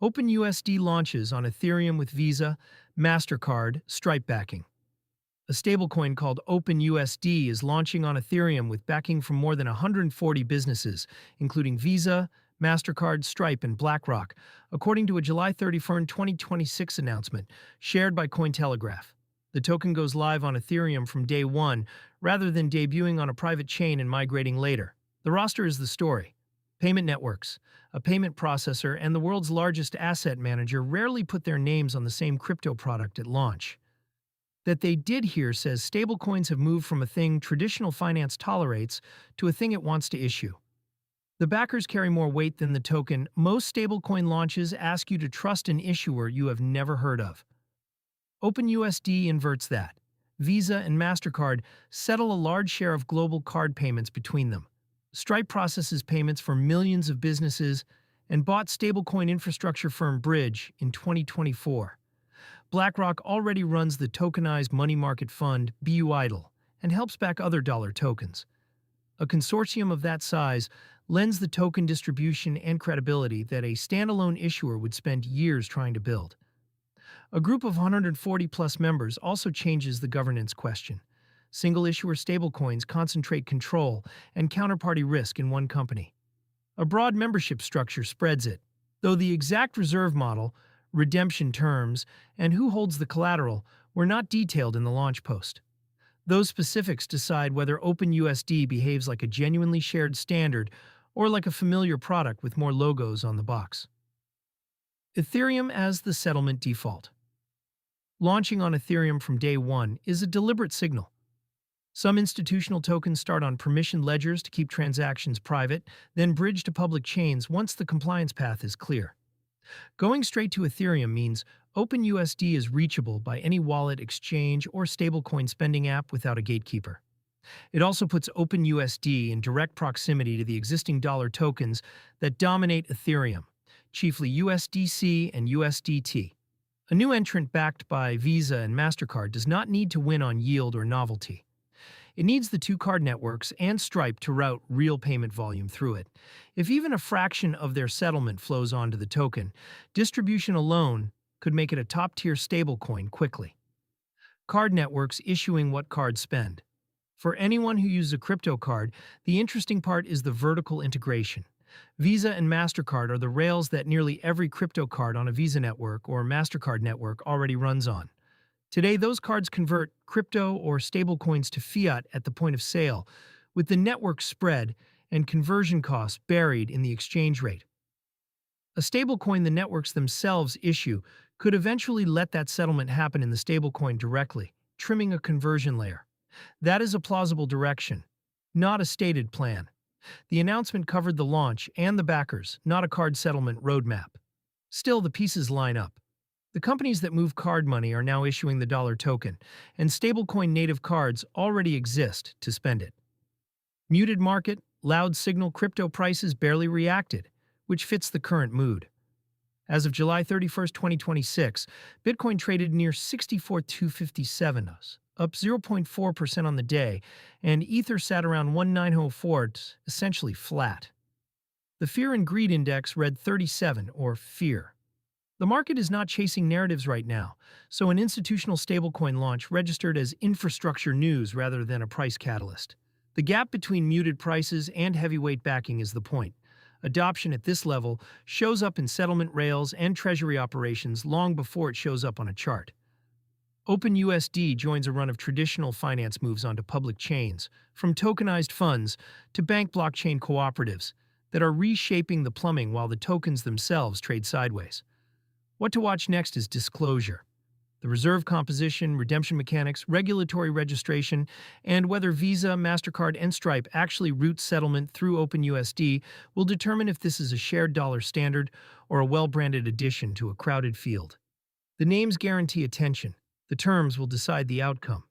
OpenUSD launches on Ethereum with Visa, Mastercard, Stripe backing. A stablecoin called OpenUSD is launching on Ethereum with backing from more than 140 businesses, including Visa, Mastercard, Stripe, and BlackRock, according to a July 31, 2026 announcement shared by Cointelegraph. The token goes live on Ethereum from day one, rather than debuting on a private chain and migrating later. The roster is the story. Payment networks, a payment processor, and the world's largest asset manager rarely put their names on the same crypto product at launch. That they did here says stablecoins have moved from a thing traditional finance tolerates to a thing it wants to issue. The backers carry more weight than the token. Most stablecoin launches ask you to trust an issuer you have never heard of. OpenUSD inverts that. Visa and Mastercard settle a large share of global card payments between them. Stripe processes payments for millions of businesses and bought stablecoin infrastructure firm Bridge in 2024. BlackRock already runs the tokenized money market fund BUIDL and helps back other dollar tokens. A consortium of that size lends the token distribution and credibility that a standalone issuer would spend years trying to build. A group of 140-plus members also changes the governance question. Single-issuer stablecoins concentrate control and counterparty risk in one company. A broad membership structure spreads it, though the exact reserve model, redemption terms, and who holds the collateral were not detailed in the launch post. Those specifics decide whether OpenUSD behaves like a genuinely shared standard or like a familiar product with more logos on the box. Ethereum as the settlement default. Launching on Ethereum from day one is a deliberate signal. Some institutional tokens start on permissioned ledgers to keep transactions private, then bridge to public chains once the compliance path is clear. Going straight to Ethereum means OpenUSD is reachable by any wallet, exchange, or stablecoin spending app without a gatekeeper. It also puts OpenUSD in direct proximity to the existing dollar tokens that dominate Ethereum, chiefly USDC and USDT. A new entrant backed by Visa and Mastercard does not need to win on yield or novelty. It needs the two card networks and Stripe to route real payment volume through it. If even a fraction of their settlement flows onto the token, distribution alone could make it a top-tier stablecoin quickly. Card networks issuing what cards spend. For anyone who uses a crypto card, the interesting part is the vertical integration. Visa and Mastercard are the rails that nearly every crypto card on a Visa network or Mastercard network already runs on. Today, those cards convert crypto or stablecoins to fiat at the point of sale, with the network spread and conversion costs buried in the exchange rate. A stablecoin the networks themselves issue could eventually let that settlement happen in the stablecoin directly, trimming a conversion layer. That is a plausible direction, not a stated plan. The announcement covered the launch and the backers, not a card settlement roadmap. Still, the pieces line up. The companies that move card money are now issuing the dollar token, and stablecoin native cards already exist to spend it. Muted market, loud signal crypto prices barely reacted, which fits the current mood. As of July 31, 2026, Bitcoin traded near 64,257, up 0.4% on the day, and Ether sat around 1904, essentially flat. The Fear and Greed Index read 37, or fear. The market is not chasing narratives right now, so an institutional stablecoin launch registered as infrastructure news rather than a price catalyst. The gap between muted prices and heavyweight backing is the point. Adoption at this level shows up in settlement rails and treasury operations long before it shows up on a chart. OpenUSD joins a run of traditional finance moves onto public chains, from tokenized funds to bank blockchain cooperatives, that are reshaping the plumbing while the tokens themselves trade sideways. What to watch next is disclosure. The reserve composition, redemption mechanics, regulatory registration, and whether Visa, Mastercard, and Stripe actually route settlement through OpenUSD will determine if this is a shared dollar standard or a well-branded addition to a crowded field. The names guarantee attention. The terms will decide the outcome.